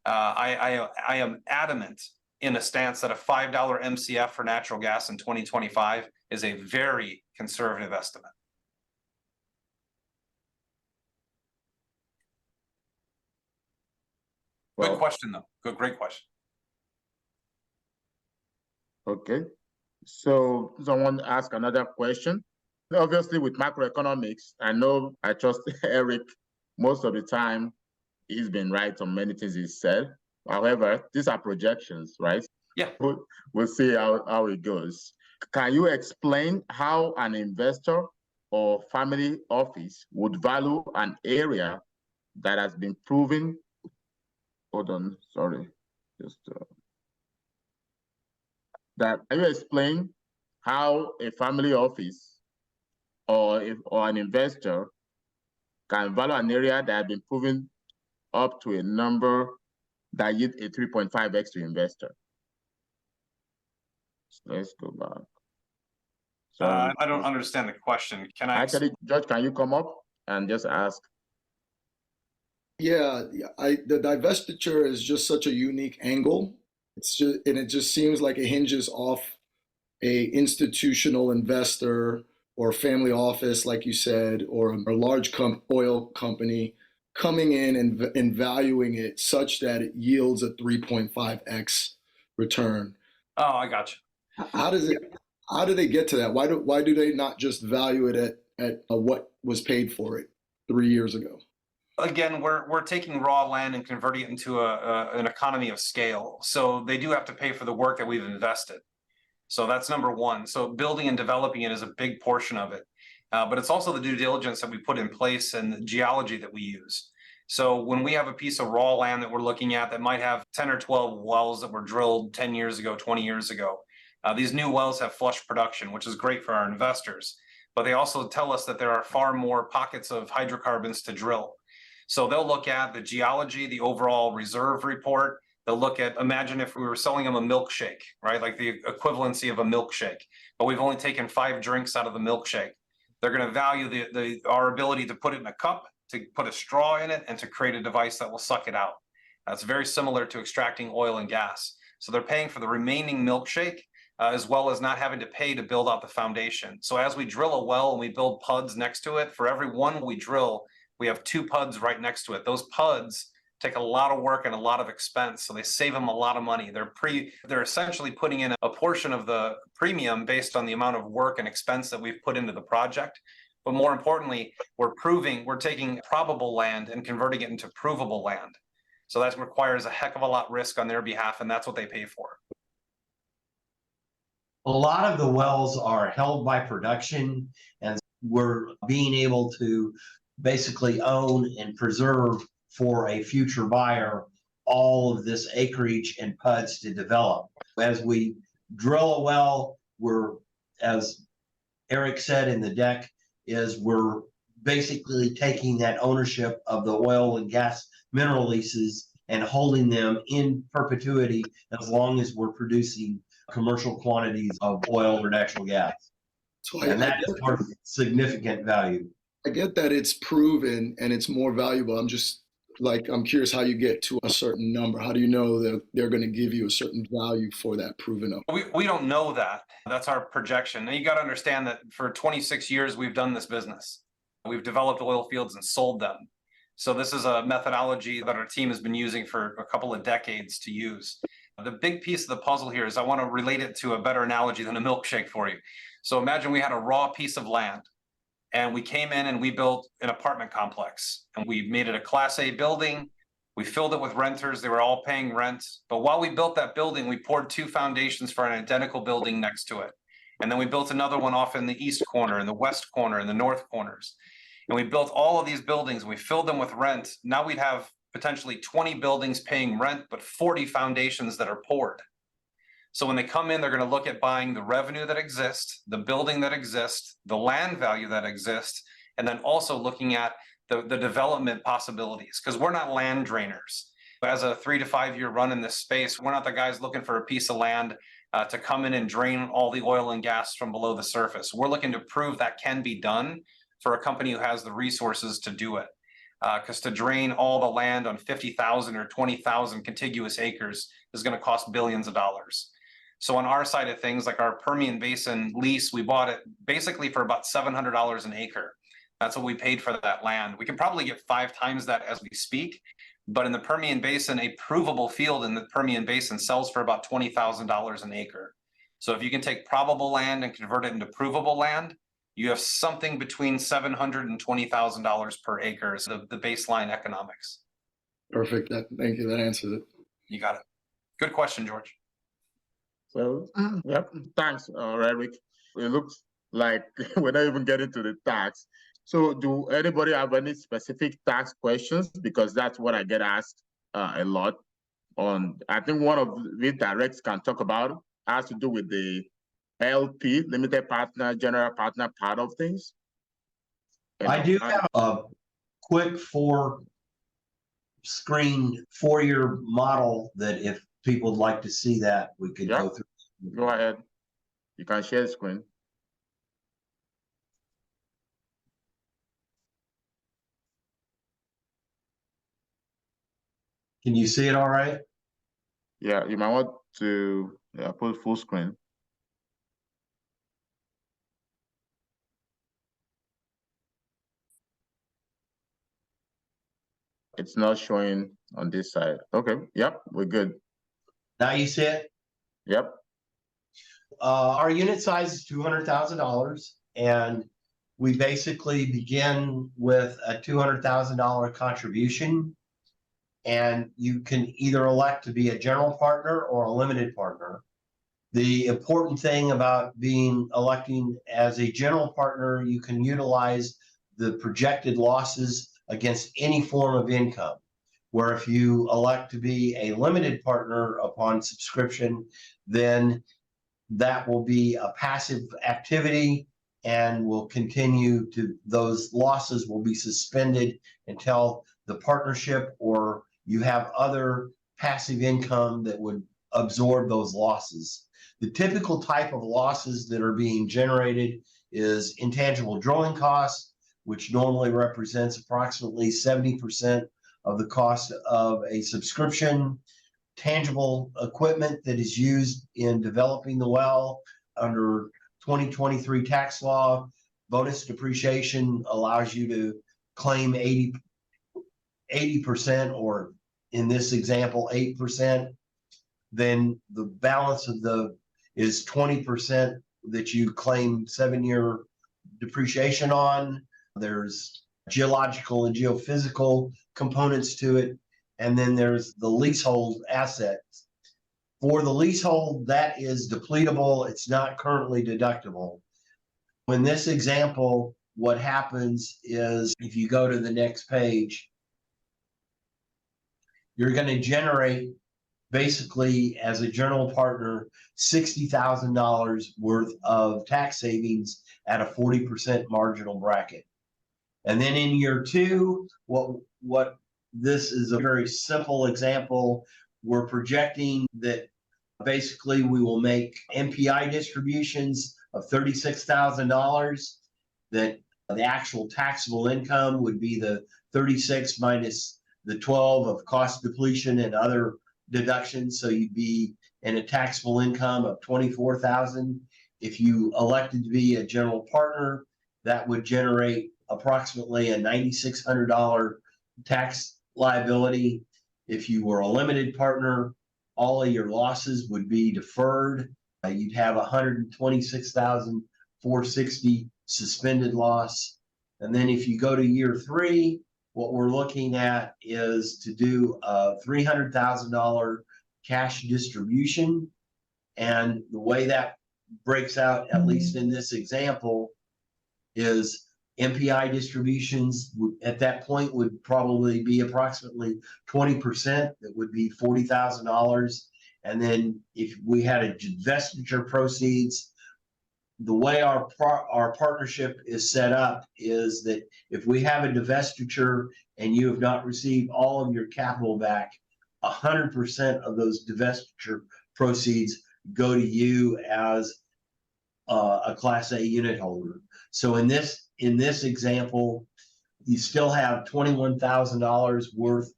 I am adamant in a stance that a $5 MCF for natural gas in 2025 is a very conservative estimate. Well, good question, though. Great question. Okay. So someone asked another question. Obviously, with macroeconomics, I know I trust Eric most of the time. He's been right on many things he said. However, these are projections, right? Yeah. We'll see how it goes. Can you explain how an investor or family office would value an area that has been proven? Hold on, sorry. Just that. Can you explain how a family office or an investor can value an area that has been proven up to a number that yield a 3.5x to investor? So let's go back. I don't understand the question. Can I actually, George, can you come up and just ask? Yeah, the divestiture is just such a unique angle. It just seems like it hinges off a institutional investor or family office, like you said, or a large oil company coming in and valuing it such that it yields a 3.5x return. Oh, I got you. How do they get to that? Why do they not just value it at what was paid for it 3 years ago? Again, we're taking raw land and converting it into an economy of scale. So they do have to pay for the work that we've invested. So that's number one. So building and developing it is a big portion of it. But it's also the due diligence that we put in place and the geology that we use. So when we have a piece of raw land that we're looking at that might have 10 or 12 wells that were drilled 10 years ago, 20 years ago, these new wells have flush production, which is great for our investors. But they also tell us that there are far more pockets of hydrocarbons to drill. So they'll look at the geology, the overall reserve report. They'll look at, imagine if we were selling them a milkshake, right? Like the equivalency of a milkshake, but we've only taken 5 drinks out of the milkshake. They're going to value our ability to put it in a cup, to put a straw in it, and to create a device that will suck it out. That's very similar to extracting oil and gas. So they're paying for the remaining milkshake, as well as not having to pay to build out the foundation. So as we drill a well and we build PUDs next to it, for every one we drill, we have 2 PUDs right next to it. Those PUDs take a lot of work and a lot of expense, so they save them a lot of money. They're essentially putting in a portion of the premium based on the amount of work and expense that we've put into the project. But more importantly, we're taking probable land and converting it into provable land. So that requires a heck of a lot of risk on their behalf, and that's what they pay for. A lot of the wells are held by production, and we're being able to basically own and preserve for a future buyer all of this acreage and PUDs to develop. As we drill a well, as Eric said in the deck, we're basically taking that ownership of the oil and gas mineral leases and holding them in perpetuity as long as we're producing commercial quantities of oil or natural gas. So And that is part of significant value. I get that it's proven and it's more valuable. I'm curious how you get to a certain number. How do you know that they're going to give you a certain value for that proven up? We don't know that. That's our projection. Now you got to understand that for 26 years, we've done this business. We've developed oil fields and sold them. So this is a methodology that our team has been using for a couple of decades to use. The big piece of the puzzle here is I want to relate it to a better analogy than a milkshake for you. So imagine we had a raw piece of land and we came in and we built an apartment complex and we made it a Class A building. We filled it with renters. They were all paying rent. But while we built that building, we poured 2 foundations for an identical building next to it. And then we built another one off in the east corner, in the west corner, in the north corners. And we built all of these buildings. We filled them with rent. Now we'd have potentially 20 buildings paying rent, but 40 foundations that are poured. So when they come in, they're going to look at buying the revenue that exists, the building that exists, the land value that exists, and then also looking at the development possibilities, because we're not land drainers. As a 3 to 5 year run in this space, we're not the guys looking for a piece of land to come in and drain all the oil and gas from below the surface. We're looking to prove that can be done for a company who has the resources to do it. Because to drain all the land on 50,000 or 20,000 contiguous acres is going to cost billions of dollars. So on our side of things, like our Permian Basin lease, we bought it basically for about $700 an acre. That's what we paid for that land. We can probably get 5 times that as we speak. But in the Permian Basin, a provable field in the Permian Basin sells for about $20,000 an acre. So if you can take probable land and convert it into provable land, you have something between $700,000 and $20,000 per acre is the baseline economics. Perfect. Thank you. That answers it. You got it. Good question, George. So, yep, thanks, Eric. It looks like we're not even getting to the tax. So do anybody have any specific tax questions? Because that's what I get asked a lot on. I think one of the directs can talk about has to do with the LP, limited partner, general partner part of things. I do have a quick 4-screen 4-year model that if people would like to see that, we could go through. Go ahead. You can share the screen. Can you see it all right? Yeah, you might want to put full screen. It's not showing on this side. Okay, yep, we're good. Now you see it? Yep. Our unit size is $200,000, and we basically begin with a $200,000 contribution, and you can either elect to be a general partner or a limited partner. The important thing about electing as a general partner, you can utilize the projected losses against any form of income. Where if you elect to be a limited partner upon subscription, then that will be a passive activity and will continue those losses will be suspended until the partnership or you have other passive income that would absorb those losses. The typical type of losses that are being generated is intangible drilling costs, which normally represents approximately 70% of the cost of a subscription, tangible equipment that is used in developing the well under 2023 tax law. Bonus depreciation allows you to claim 80%, or in this example, 8%. Then the balance of is 20% that you claim 7-year depreciation on. There's geological and geophysical components to it. And then there's the leasehold assets. For the leasehold, that is depletable. It's not currently deductible. In this example, what happens is if you go to the next page, you're going to generate basically as a general partner $60,000 worth of tax savings at a 40% marginal bracket. And then in year two, what this is a very simple example. We're projecting that basically we will make MPI distributions of $36,000, that the actual taxable income would be the 36 minus the 12 of cost depletion and other deductions. So you'd be in a taxable income of 24,000. If you elected to be a general partner, that would generate approximately a $9,600 tax liability. If you were a limited partner, all of your losses would be deferred. You'd have 126,460 suspended loss. And then if you go to year three, what we're looking at is to do a $300,000 cash distribution. And the way that breaks out, at least in this example, is MPI distributions at that point would probably be approximately 20%. That would be $40,000. And then if we had a divestiture proceeds, the way our partnership is set up is that if we have a divestiture and you have not received all of your capital back, 100% of those divestiture proceeds go to you as a Class A unit holder. So in this example, you still have $21,000 worth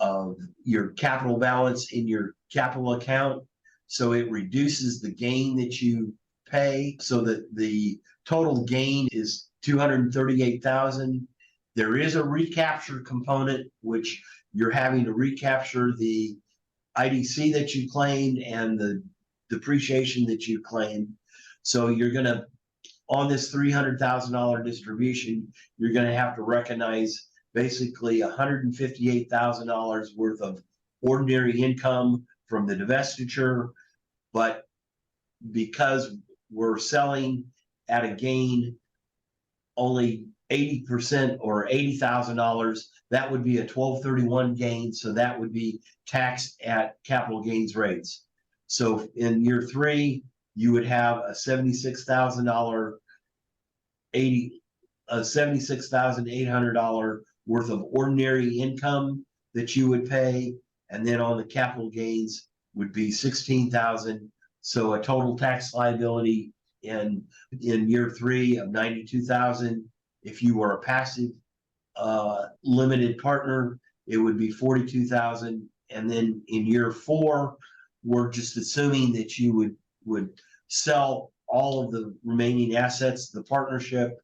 of your capital balance in your capital account. So it reduces the gain that you pay, so that the total gain is $238,000. There is a recapture component, which you're having to recapture the IDC that you claimed and the depreciation that you claimed. So you're going to, on this $300,000 distribution, you're going to have to recognize basically $158,000 worth of ordinary income from the divestiture. But because we're selling at a gain only 80% or $80,000, that would be a 1231 gain. So that would be taxed at capital gains rates. So in year three, you would have a $76,800 worth of ordinary income that you would pay. And then on the capital gains would be $16,000. So a total tax liability in year three of $92,000. If you were a passive limited partner, it would be $42,000. And then in year four, we're just assuming that you would sell all of the remaining assets, the partnership,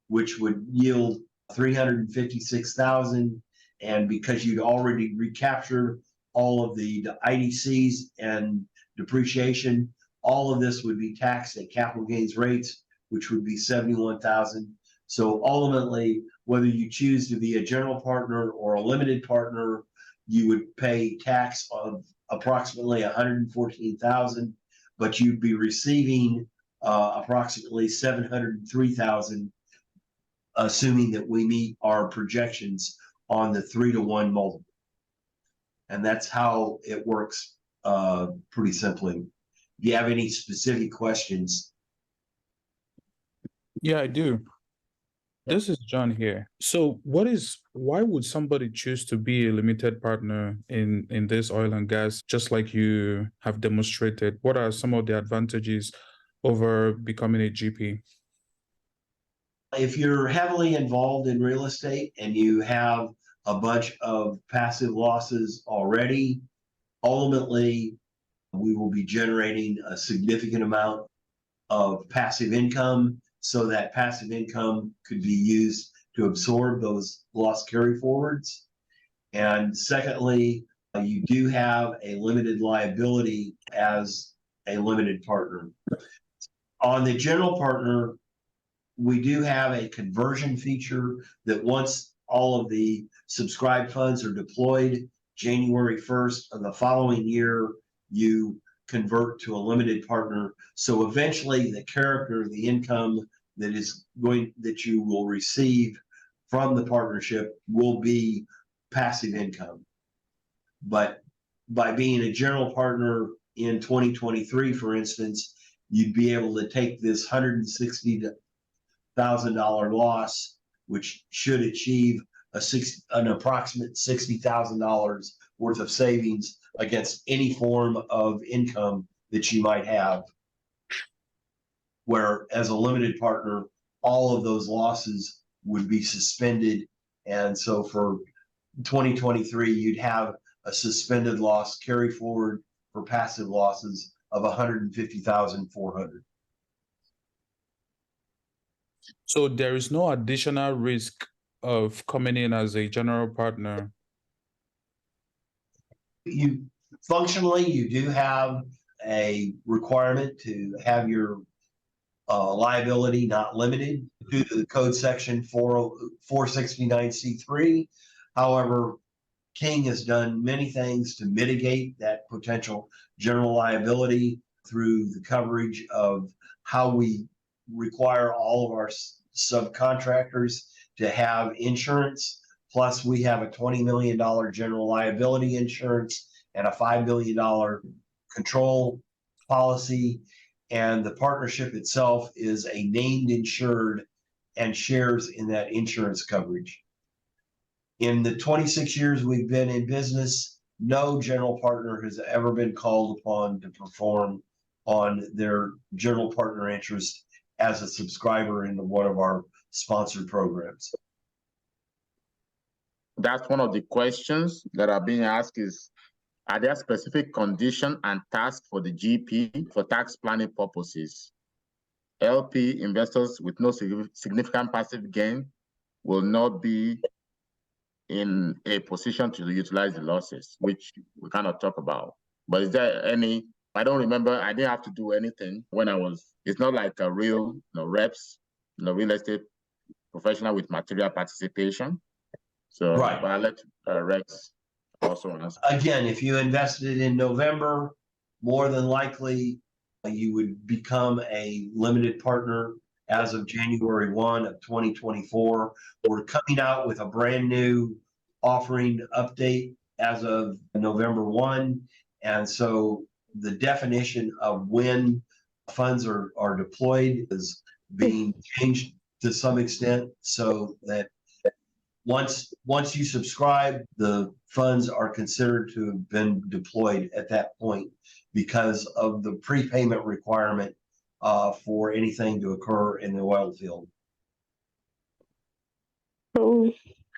which would yield $356,000. And because you'd already recaptured all of the IDCs and depreciation, all of this would be taxed at capital gains rates, which would be $71,000. So ultimately, whether you choose to be a general partner or a limited partner, you would pay tax of approximately $114,000, but you'd be receiving approximately $703,000, assuming that we meet our projections on the 3-to-1 multiple. And that's how it works pretty simply. Do you have any specific questions? Yeah, I do. This is John here. So why would somebody choose to be a limited partner in this oil and gas, just like you have demonstrated? What are some of the advantages over becoming a GP? If you're heavily involved in real estate and you have a bunch of passive losses already, ultimately, we will be generating a significant amount of passive income, so that passive income could be used to absorb those loss carry forwards. And secondly, you do have a limited liability as a limited partner. On the general partner, we do have a conversion feature that once all of the subscribed funds are deployed, January 1st of the following year, you convert to a limited partner. So eventually the character, the income that you will receive from the partnership will be passive income. But by being a general partner in 2023, for instance, you'd be able to take this $160,000 loss, which should achieve an approximate $60,000 worth of savings against any form of income that you might have. Where as a limited partner, all of those losses would be suspended. And so for 2023, you'd have a suspended loss carry forward for passive losses of $150,400. So there is no additional risk of coming in as a general partner. You functionally, you do have a requirement to have your liability not limited due to the code section 469C3. However, King has done many things to mitigate that potential general liability through the coverage of how we require all of our subcontractors to have insurance. Plus, we have a $20 million general liability insurance and a $5 million control policy. And the partnership itself is a named insured and shares in that insurance coverage. In the 26 years we've been in business, no general partner has ever been called upon to perform on their general partner interest as a subscriber into one of our sponsored programs. That's one of the questions that are being asked is, are there specific conditions and tasks for the GP for tax planning purposes? LP investors with no significant passive gain will not be in a position to utilize the losses, which we cannot talk about. But is there any, I don't remember, I didn't have to do anything when it's not like a real reps, real estate professional with material participation. So, right. But I'll let Rex also answer. Again, if you invested in November, more than likely you would become a limited partner as of January 1 of 2024. We're coming out with a brand new offering update as of November 1. And so the definition of when funds are deployed is being changed to some extent, so that once you subscribe, the funds are considered to have been deployed at that point because of the prepayment requirement for anything to occur in the oil field.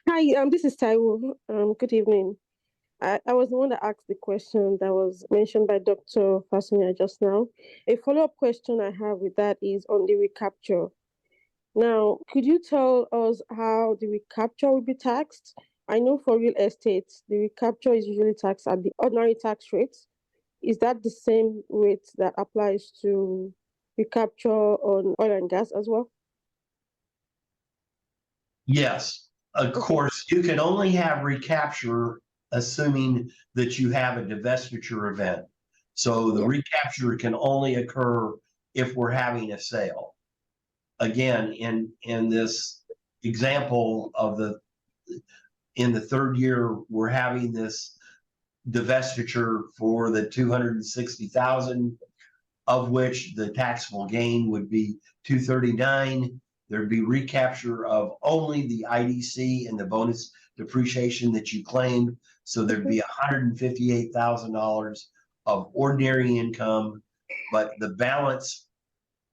Hi, this is Taiwo. Good evening. I was the one that asked the question that was mentioned by Dr. Fasanya just now. A follow-up question I have with that is on the recapture. Now, could you tell us how the recapture will be taxed? I know for real estate, the recapture is usually taxed at the ordinary tax rates. Is that the same rate that applies to recapture on oil and gas as well? Yes, of course, you can only have recapture assuming that you have a divestiture event. So the recapture can only occur if we're having a sale. Again, in this example of in the third year, we're having this divestiture for the 260,000, of which the taxable gain would be 239. There'd be recapture of only the IDC and the bonus depreciation that you claimed. So there'd be $158,000 of ordinary income, but the balance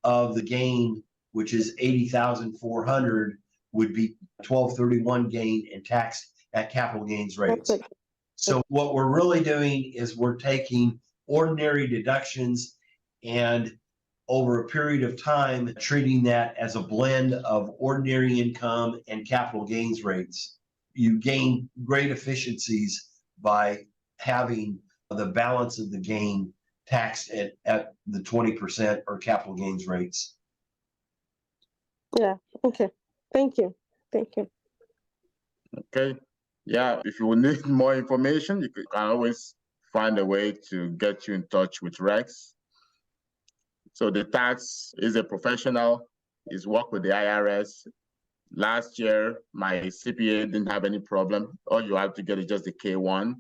of the gain, which is 80,400, would be 1231 gain and taxed at capital gains rates. That's it. So what we're really doing is we're taking ordinary deductions and over a period of time, treating that as a blend of ordinary income and capital gains rates. You gain great efficiencies by having the balance of the gain taxed at the 20% or capital gains rates. Yeah. Okay. Thank you. Thank you. Okay. Yeah, if you need more information, you can always find a way to get you in touch with Rex. So the tax is a professional, he's worked with the IRS. Last year, my CPA didn't have any problem. All you have to get is just the K1.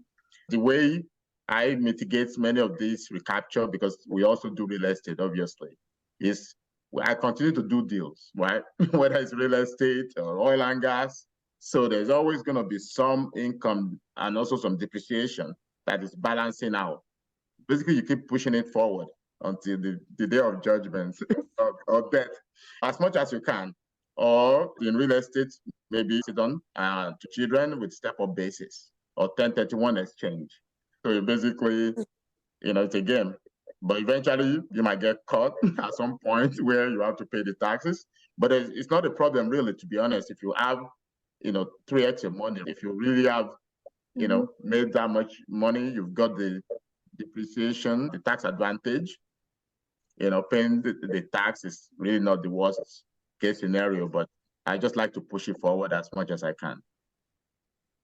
The way I mitigate many of these recapture, because we also do real estate, obviously, is I continue to do deals, right? Whether it's real estate or oil and gas. So there's always going to be some income and also some depreciation that is balancing out. Basically, you keep pushing it forward until the day of judgment or death, as much as you can. Or in real estate, maybe sit on to children with step-up basis or 1031 exchange. So you basically, it's a game. But eventually, you might get caught at some point where you have to pay the taxes. But it's not a problem, really, to be honest. If you have, 3x your money, if you really have, made that much money, you've got the depreciation, the tax advantage, paying the tax is really not the worst case scenario, but I just like to push it forward as much as I can.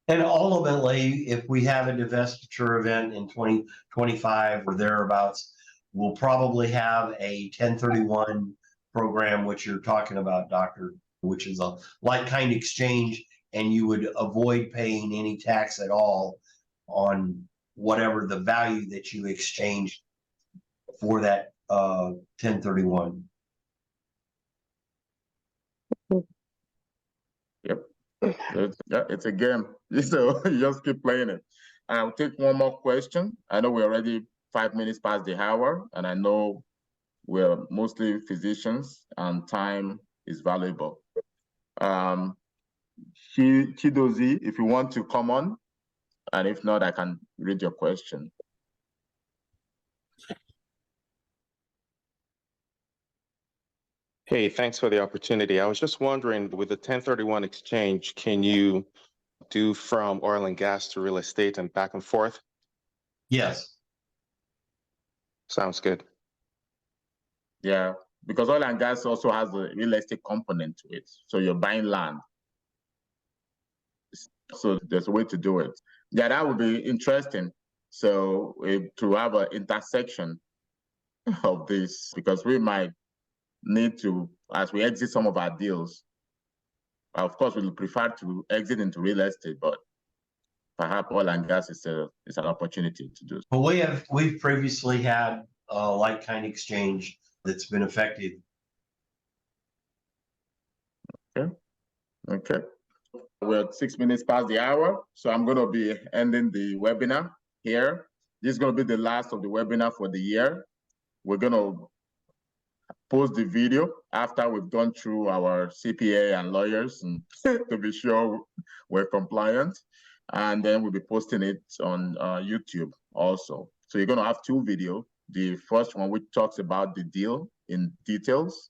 And ultimately, if we have a divestiture event in 2025 or thereabouts, we'll probably have a 1031 program, which you're talking about, Doctor, which is a like-kind exchange, and you would avoid paying any tax at all on whatever the value that you exchanged for that 1031. Yep. It's a game. So you just keep playing it. I'll take one more question. I know we're already 5 minutes past the hour, and I know we're mostly physicians and time is valuable. Chidozie, if you want to come on, and if not, I can read your question. Hey, thanks for the opportunity. I was just wondering, with the 1031 exchange, can you do from oil and gas to real estate and back and forth? Yes. Sounds good. Yeah, because oil and gas also has a real estate component to it. So you're buying land. So there's a way to do it. Yeah, that would be interesting. So to have an intersection of this, because we might need to, as we exit some of our deals, of course, we'll prefer to exit into real estate, but perhaps oil and gas is an opportunity to do. Well, we've previously had a like-kind exchange that's been effective. Okay. We're 6 minutes past the hour, so I'm going to be ending the webinar here. This is going to be the last of the webinar for the year. We're going to post the video after we've gone through our CPA and lawyers and to be sure we're compliant. And then we'll be posting it on YouTube also. So you're going to have two videos. The first one, which talks about the deal in details,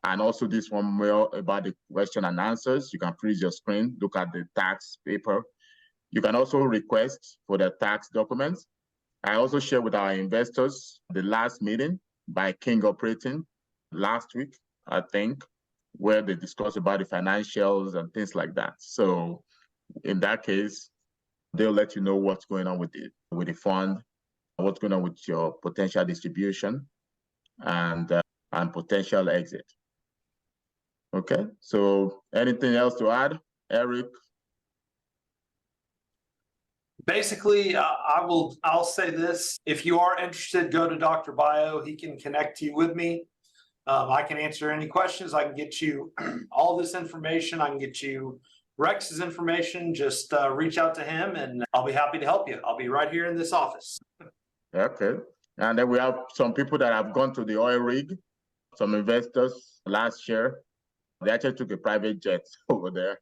and also this one more about the question and answers. You can freeze your screen, look at the tax paper. You can also request for the tax documents. I also shared with our investors the last meeting by King Operating last week, I think, where they discussed about the financials and things like that. So in that case, they'll let you know what's going on with the fund, what's going on with your potential distribution and potential exit. Okay, so anything else to add, Eric? Basically, I'll say this. If you are interested, go to Dr. Bio. He can connect you with me. I can answer any questions. I can get you all this information. I can get you Rex's information. Just reach out to him and I'll be happy to help you. I'll be right here in this office. Okay. And then we have some people that have gone to the oil rig, some investors last year. They actually took a private jet over there.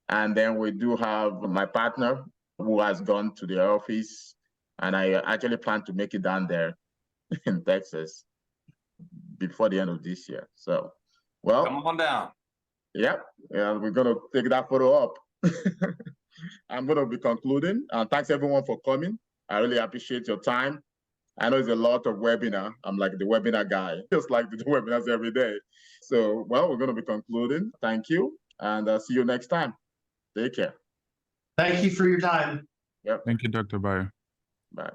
And then we do have my partner who has gone to the office, and I actually plan to make it down there in Texas before the end of this year. So, well, Come on down. yeah, we're going to take that photo up. I'm going to be concluding. And thanks everyone for coming. I really appreciate your time. I know it's a lot of webinar. I'm like the webinar guy, just like the webinars every day. So, well, we're going to be concluding. Thank you. And see you next time. Take care. Thank you for your time. Yep. Thank you, Dr. Bayo. Bye.